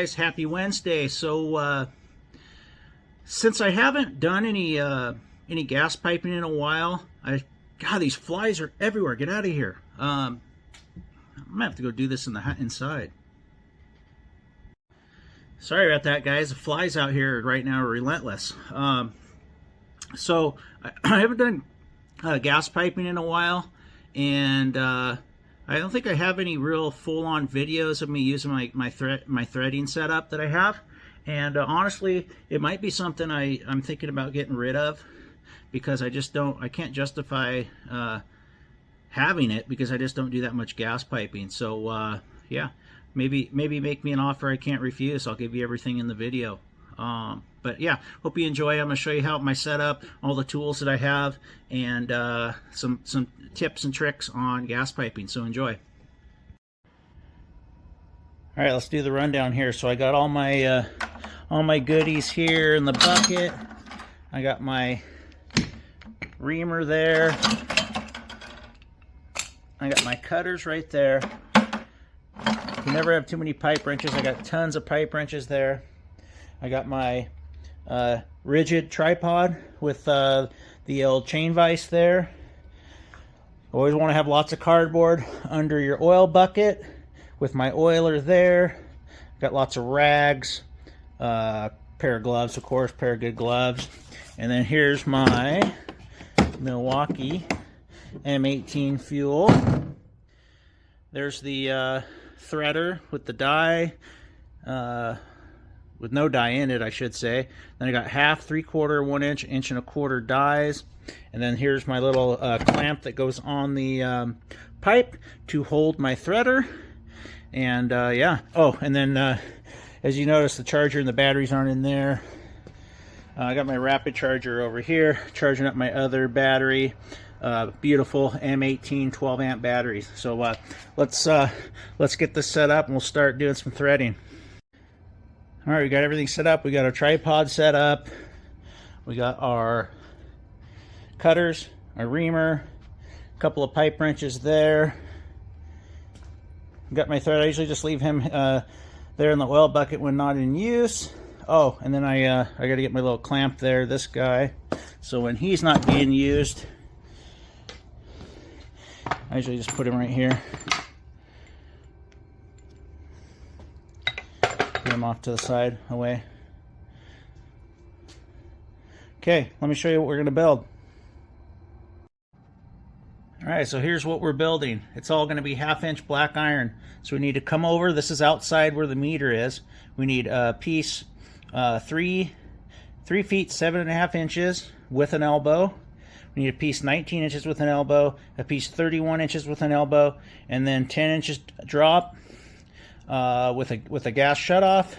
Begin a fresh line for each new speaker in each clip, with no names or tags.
guys, happy Wednesday. So since I haven't done any gas piping in a while, God, these flies are everywhere. Get out of here. I'm gonna have to go do this inside. Sorry about that, guys. The flies out here right now are relentless. So I haven't done gas piping in a while, and I don't think I have any real full-on videos of me using my threading setup that I have. And honestly, it might be something I'm thinking about getting rid of, because I can't justify having it, because I just don't do that much gas piping. So yeah, maybe make me an offer I can't refuse. I'll give you everything in the video. But yeah, hope you enjoy. I'm going to show you how my setup, all the tools that I have, and some tips and tricks on gas piping. So enjoy. All right, let's do the rundown here. So I got all my goodies here in the bucket. I got my reamer there. I got my cutters right there. You never have too many pipe wrenches. I got tons of pipe wrenches there. I got my rigid tripod with the old chain vise there. Always want to have lots of cardboard under your oil bucket, with my oiler there. Got lots of rags, pair of gloves, of course, pair of good gloves. And then here's my Milwaukee M18 fuel. There's the threader with the die, with no die in it, I should say. Then I got half, 3/4, 1 inch, 1.25 dies. And then here's my little clamp that goes on the pipe to hold my threader. And yeah, oh, and then as you notice, the charger and the batteries aren't in there. I got my rapid charger over here, charging up my other battery. Beautiful M18 12 amp batteries. So let's get this set up, and we'll start doing some threading. All right, we got everything set up. We got our tripod set up. We got our cutters, our reamer, a couple of pipe wrenches there. Got my thread. I usually just leave him there in the oil bucket when not in use. Oh, and then I got to get my little clamp there, this guy. So when he's not being used, I usually just put him right here. Put him off to the side, away. Okay, let me show you what we're going to build. Alright, so here's what we're building. It's all going to be 1/2 inch black iron. So we need to come over. This is outside where the meter is. We need a piece 3 feet 7.5 inches with an elbow. We need a piece 19 inches with an elbow, a piece 31 inches with an elbow, and then 10 inches drop with a gas shutoff,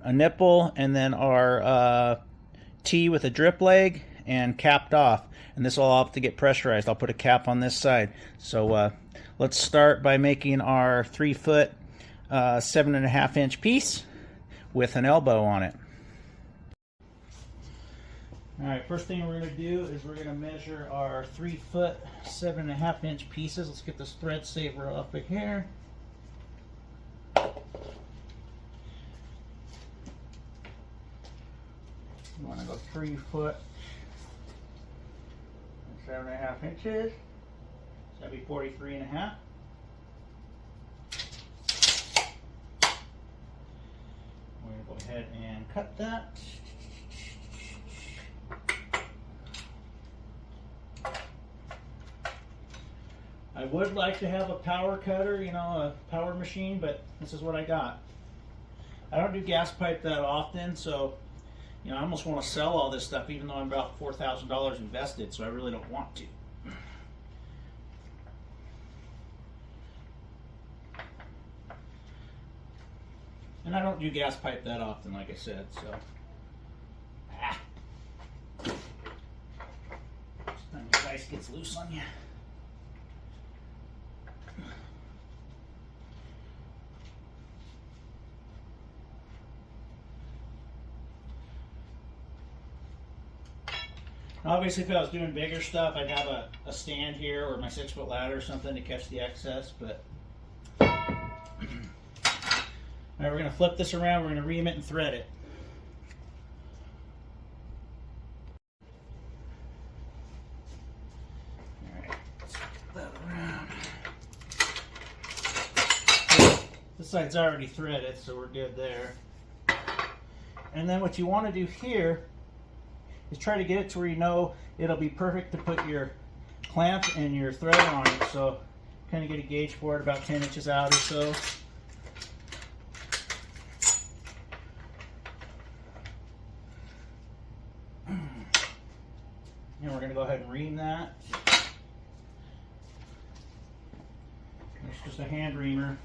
a nipple, and then our T with a drip leg, and capped off. And this will all have to get pressurized. I'll put a cap on this side. So let's start by making our 3 foot 7.5 inch piece with an elbow on it. Alright, first thing we're going to do is we're going to measure our 3 foot 7.5 inch pieces. Let's get this thread saver up in here. You want to go 3 foot 7.5 inches. So that'd be 43.5. We're going to go ahead and cut that. I would like to have a power cutter, you know, a power machine, but this is what I got. I don't do gas pipe that often, so you know, I almost want to sell all this stuff, even though I'm about $4,000 invested, so I really don't want to. And I don't do gas pipe that often, like I said, so. Sometimes the ice gets loose on you. Obviously, if I was doing bigger stuff, I'd have a stand here or my 6-foot ladder or something to catch the excess, but All right, we're going to flip this around. We're going to ream it and thread it. All right, let's flip that around. This side's already threaded, so we're good there. And then what you want to do here is try to get it to where you know it'll be perfect to put your clamp and your thread on it. So kind of get a gauge for it about 10 inches out or so. And we're going to go ahead and ream that. It's just a hand reamer.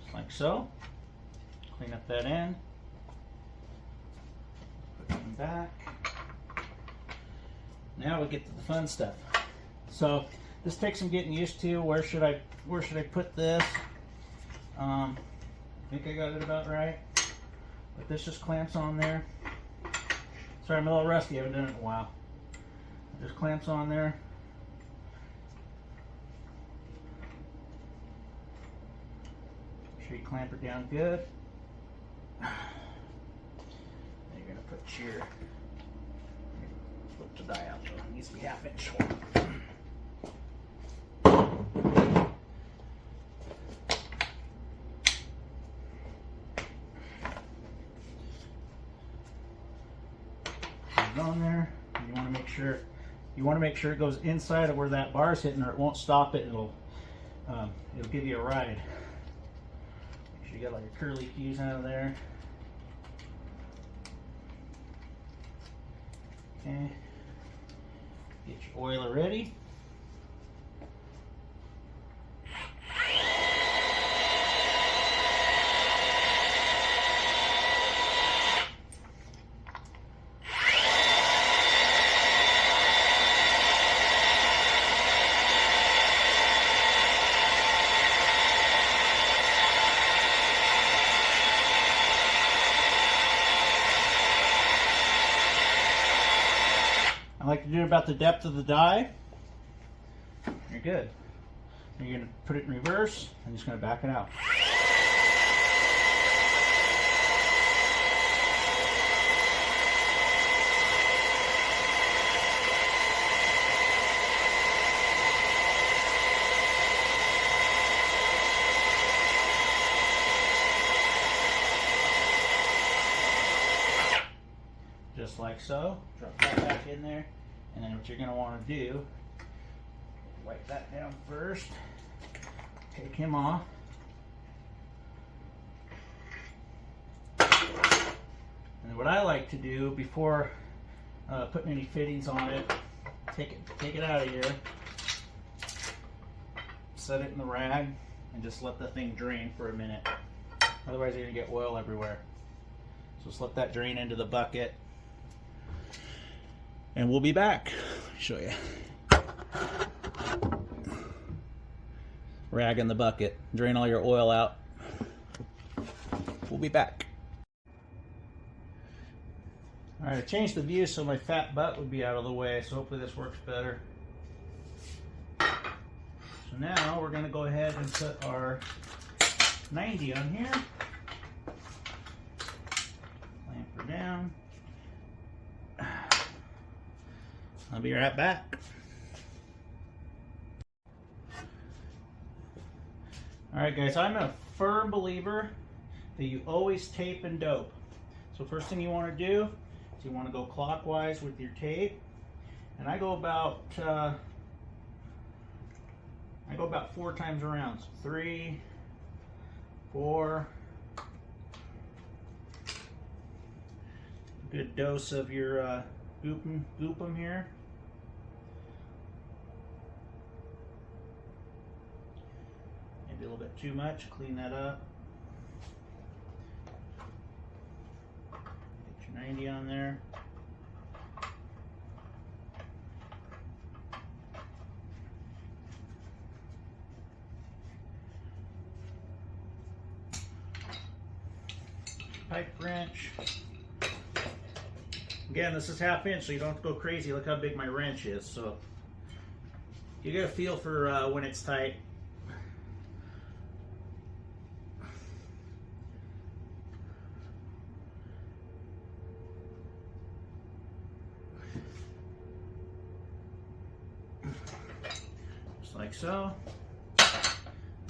Just like so. Clean up that end. Put them back. Now we get to the fun stuff. So this takes some getting used to. Where should I put this? I think I got it about right. But this just clamps on there. Sorry, I'm a little rusty. I haven't done it in a while. It just clamps on there. Make sure you clamp it down good. Then you're going to put your, flip the die out though. It needs to be 1/2 inch short. On there, and you want to make sure it goes inside of where that bar is hitting, or it won't stop it. It'll give you a ride. Make sure you got all your curly cues out of there. Okay, get your oiler ready. I like to do it about the depth of the die. You're good. You're going to put it in reverse and just going to back it out. Just like so. Drop that back in there. And then what you're going to want to do, wipe that down first. Take him off. And what I like to do before putting any fittings on it, take it out of here, set it in the rag, and just let the thing drain for a minute. Otherwise you're going to get oil everywhere. So just let that drain into the bucket. And we'll be back. Show you. Rag in the bucket. Drain all your oil out. We'll be back. Alright, I changed the view so my fat butt would be out of the way, so hopefully this works better. So now we're going to go ahead and put our 90 on here. Clamp her down. I'll be right back. Alright guys, I'm a firm believer that you always tape and dope. So first thing you want to do is you want to go clockwise with your tape. And I go about 4 times around. So 3, 4. Good dose of your goop 'em here. Maybe a little bit too much. Clean that up. Get your 90 on there. Pipe wrench. Again, this is 1/2 inch, so you don't have to go crazy. Look how big my wrench is. So you get a feel for when it's tight. Just like so.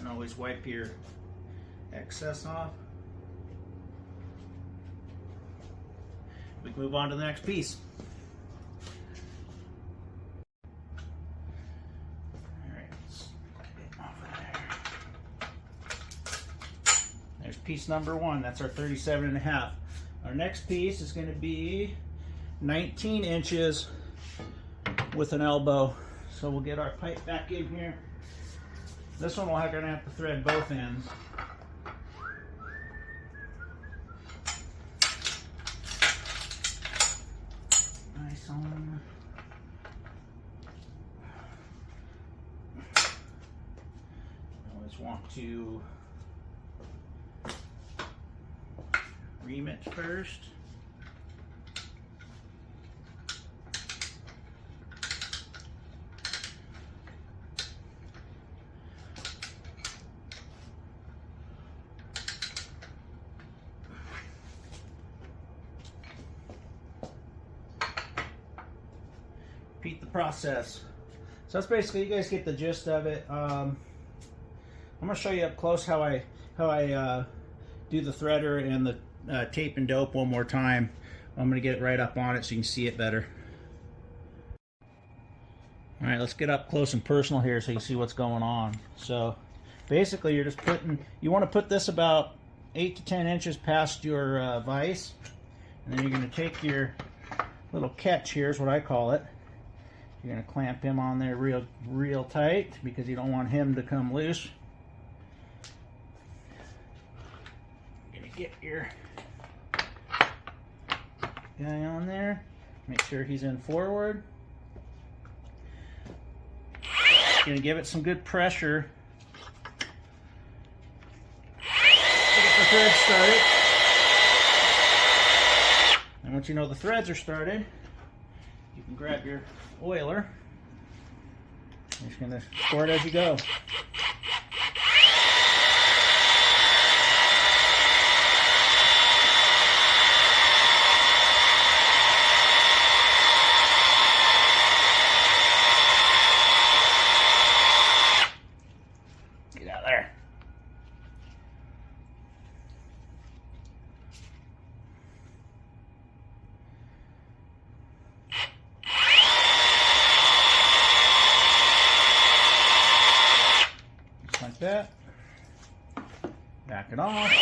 And always wipe your excess off. We can move on to the next piece. Alright, let's get over there. There's piece number 1. That's our 37.5. Our next piece is going to be 19 inches with an elbow. So we'll get our pipe back in here. This one we're going to have to thread both ends. Nice on. Always want to ream it first. Repeat the process. So that's basically, you guys get the gist of it. I'm going to show you up close how I do the threader and the tape and dope one more time. I'm going to get it right up on it so you can see it better. All right, let's get up close and personal here so you can see what's going on. So basically, you're just putting, you want to put this about 8 to 10 inches past your vise, and then you're going to take your little catch here, is what I call it. You're going to clamp him on there real tight because you don't want him to come loose. You're going to get your guy on there. Make sure he's in forward. You're going to give it some good pressure to get the threads started. And once you know the threads are started, you can grab your oiler. You're just going to squirt as you go. Get out there. Like that. Back it off.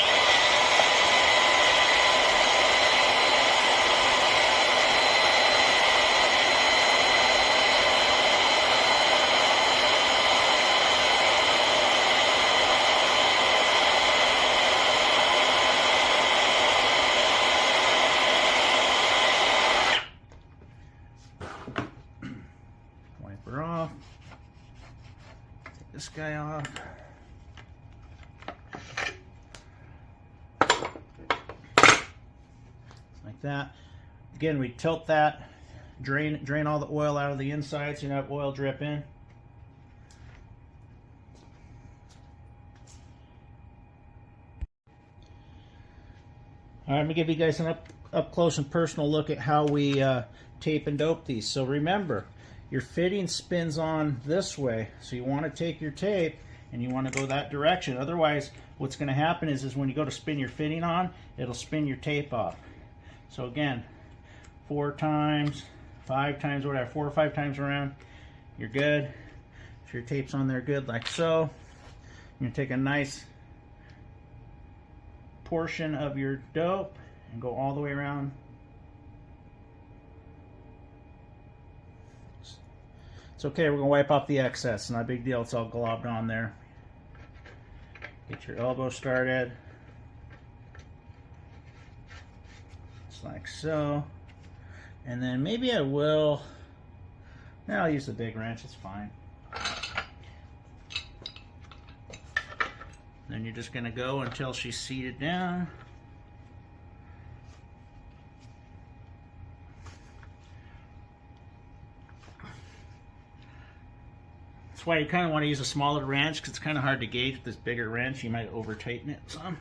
Wipe her off. Take this guy off. Like that. Again, we tilt that, drain all the oil out of the inside so you don't have oil dripping. All right, I'm gonna give you guys an up close and personal look at how we tape and dope these. So remember, your fitting spins on this way, so you want to take your tape and you want to go that direction. Otherwise, what's going to happen is when you go to spin your fitting on, it'll spin your tape off. So again, 4 times, 5 times, whatever, 4 or 5 times around, you're good. So your tape's on there good, like so. You're going to take a nice portion of your dope and go all the way around. It's okay, we're going to wipe off the excess. Not a big deal, it's all globbed on there. Get your elbow started. Just like so. And then maybe I will, I'll use the big wrench, it's fine. Then you're just going to go until she's seated down. That's why you kind of want to use a smaller wrench, because it's kind of hard to gauge with this bigger wrench. You might over tighten it some.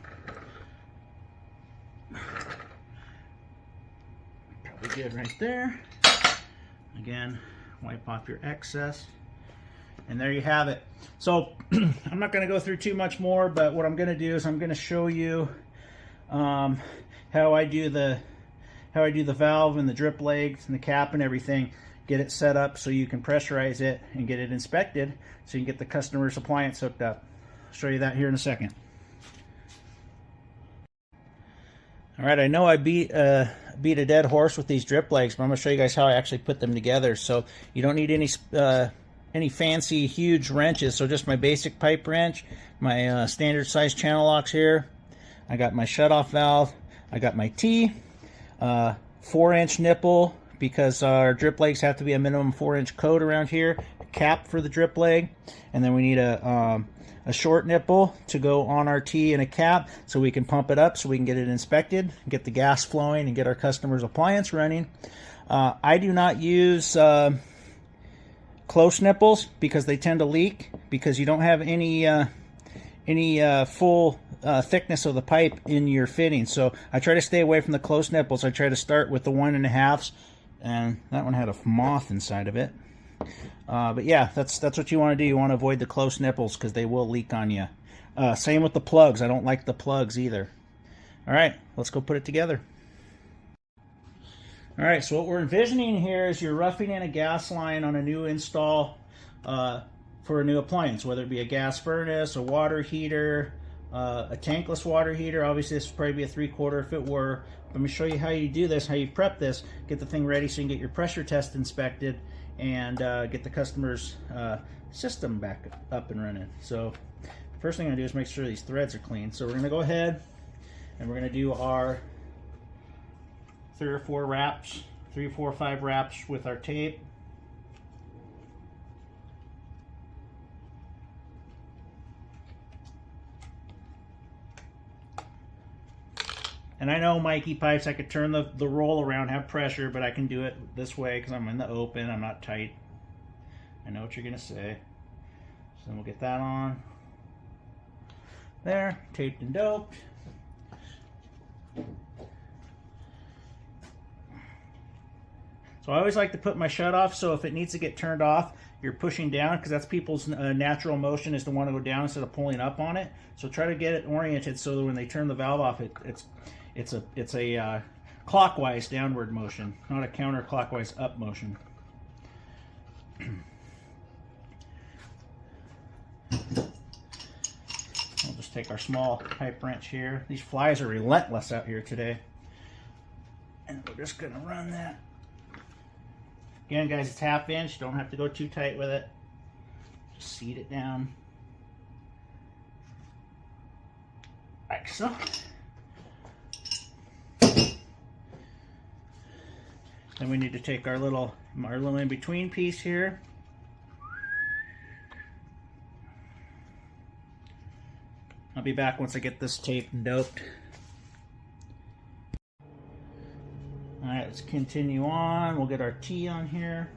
Probably good right there. Again, wipe off your excess. And there you have it. So I'm not going to go through too much more, but what I'm going to do is I'm going to show you how I do the valve and the drip legs and the cap and everything. Get it set up so you can pressurize it and get it inspected so you can get the customer's appliance hooked up. I'll show you that here in a second. All right, I know I beat a dead horse with these drip legs, but I'm going to show you guys how I actually put them together. So you don't need any fancy huge wrenches, so just my basic pipe wrench, my standard size channel locks here. I got my shutoff valve, I got my T, 4-inch nipple, because our drip legs have to be a minimum 4-inch code around here, a cap for the drip leg, and then we need a short nipple to go on our T and a cap so we can pump it up so we can get it inspected, get the gas flowing, and get our customer's appliance running. I do not use close nipples because they tend to leak, because you don't have any full thickness of the pipe in your fitting. So I try to stay away from the close nipples. I try to start with the 1.5s, and that one had a moth inside of it. But yeah, that's what you want to do. You want to avoid the close nipples because they will leak on you. Same with the plugs. I don't like the plugs either. All right, let's go put it together. All right, so what we're envisioning here is you're roughing in a gas line on a new install for a new appliance, whether it be a gas furnace, a water heater, a tankless water heater. Obviously, this would probably be a 3/4 if it were. Let me show you how you do this, how you prep this, get the thing ready so you can get your pressure test inspected and get the customer's system back up and running. So first thing I'm going to do is make sure these threads are clean. So we're going to go ahead and we're going to do our 3 or 4 wraps, 3, 4, 5 wraps with our tape. And I know Mikey pipes, I could turn the roll around, have pressure, but I can do it this way because I'm in the open, I'm not tight. I know what you're going to say. So then we'll get that on. There, taped and doped. So I always like to put my shutoff so if it needs to get turned off, you're pushing down, because that's people's natural motion is to want to go down instead of pulling up on it. So try to get it oriented so that when they turn the valve off, it's a clockwise downward motion, not a counterclockwise up motion. We'll just take our small pipe wrench here. These flies are relentless out here today. And we're just going to run that. Again, guys, it's 1/2 inch. Don't have to go too tight with it. Just seat it down. Like so. Then we need to take our little in-between piece here. I'll be back once I get this taped and doped. Alright, let's continue on. We'll get our T on here.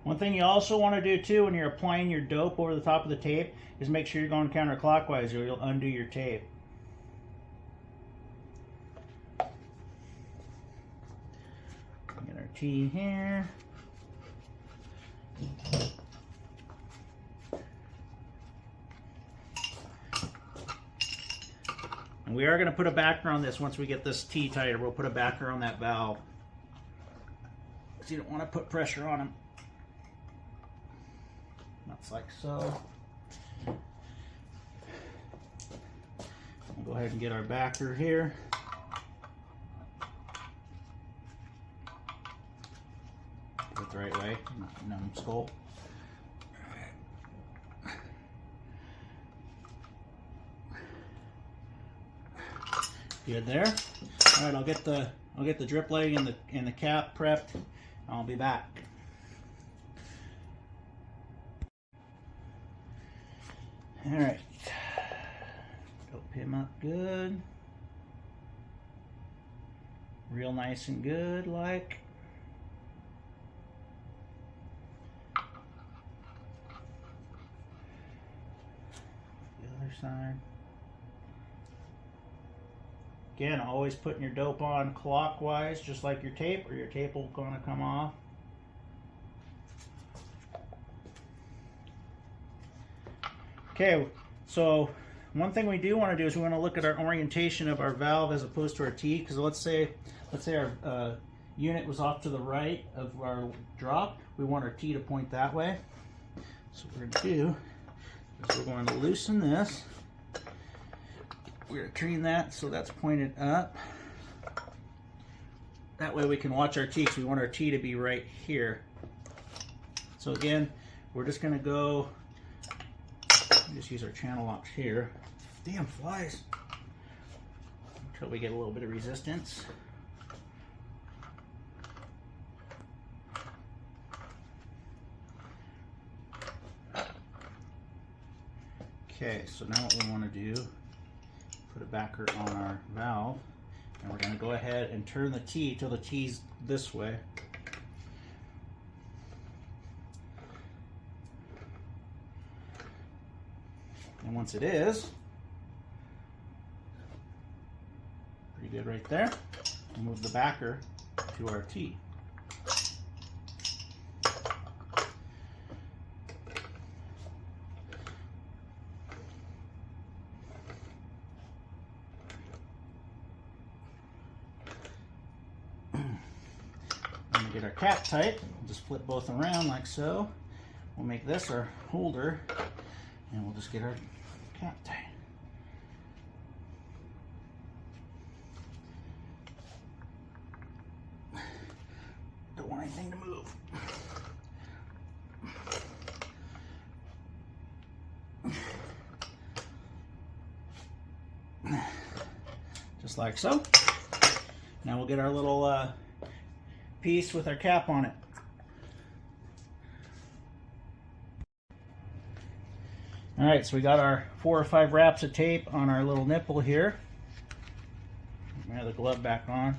One thing you also want to do too when you're applying your dope over the top of the tape is make sure you're going counterclockwise or you'll undo your tape. Get our T here. And we are going to put a backer on this once we get this T tighter. We'll put a backer on that valve. Because you don't want to put pressure on them. That's like so. We'll go ahead and get our backer here. Do it the right way, numbskull. Good there. All right, I'll get the drip leg and the cap prepped. I'll be back. All right, dope him up good. real nice and good, like. The other side. Again, always putting your dope on clockwise, just like your tape, or your tape will going to come off. Okay, so one thing we do want to do is we want to look at our orientation of our valve as opposed to our T, because let's say our unit was off to the right of our drop. We want our T to point that way. So what we're going to do is we're going to loosen this. We're going to turn that so that's pointed up. That way we can watch our T, because we want our T to be right here. So again, we're just going to go, just use our channel locks here. Damn flies. Until we get a little bit of resistance. Okay, so now what we want to do, put a backer on our valve, and we're going to go ahead and turn the T till the T's this way. And once it is, pretty good right there, we'll move the backer to our T. When we get our cap tight, we'll just flip both around like so. We'll make this our holder, and we'll just get our cap tight. Don't want anything to move. Just like so. Now we'll get our little piece with our cap on it. Alright, so we got our 4 or 5 wraps of tape on our little nipple here. We have the glove back on.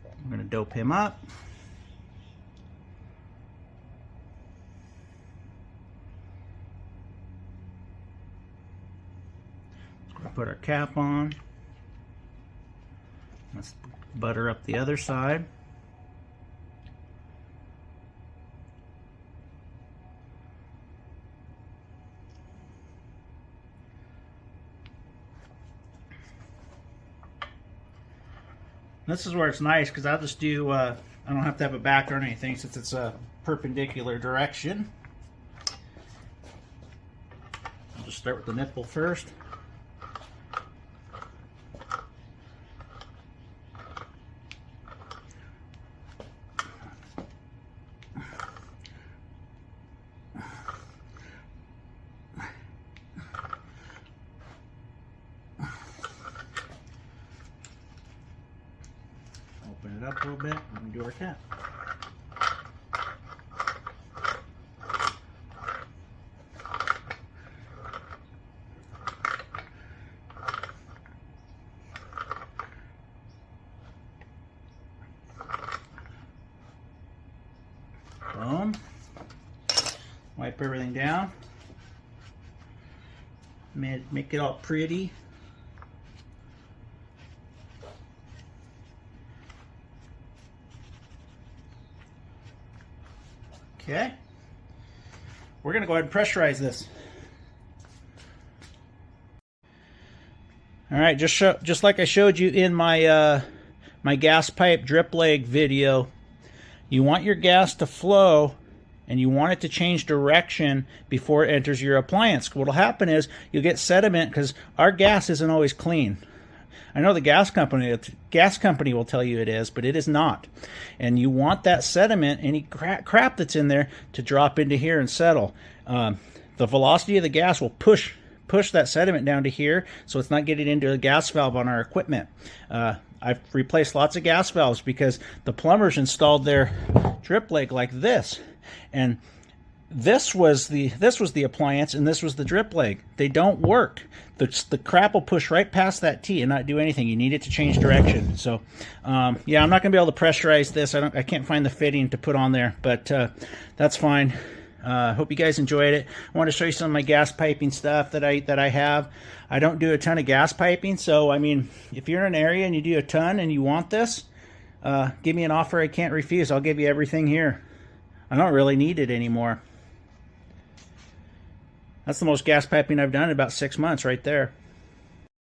I'm going to dope him up. Let's put our cap on. Let's butter up the other side. This is where it's nice, because I'll just do, I don't have to have a backer or anything since it's a perpendicular direction. I'll just start with the nipple first. Open it up a little bit and do our cap. Boom. Wipe everything down. Make it all pretty. Okay, we're going to go ahead and pressurize this. All right, just like I showed you in my my gas pipe drip leg video, you want your gas to flow and you want it to change direction before it enters your appliance. What will happen is you'll get sediment, because our gas isn't always clean. I know the gas company will tell you it is, but it is not. And you want that sediment, any crap that's in there, to drop into here and settle. The velocity of the gas will push that sediment down to here, so it's not getting into the gas valve on our equipment. I've replaced lots of gas valves because the plumbers installed their drip leg like this, and this was the appliance, and this was the drip leg. They don't work. The crap will push right past that T and not do anything. You need it to change direction. So yeah, I'm not gonna be able to pressurize this. I can't find the fitting to put on there, but that's fine. Hope you guys enjoyed it. I want to show you some of my gas piping stuff that I have. I don't do a ton of gas piping, so I mean, if you're in an area and you do a ton and you want this, give me an offer I can't refuse. I'll give you everything here. I don't really need it anymore. That's the most gas piping I've done in about 6 months right there.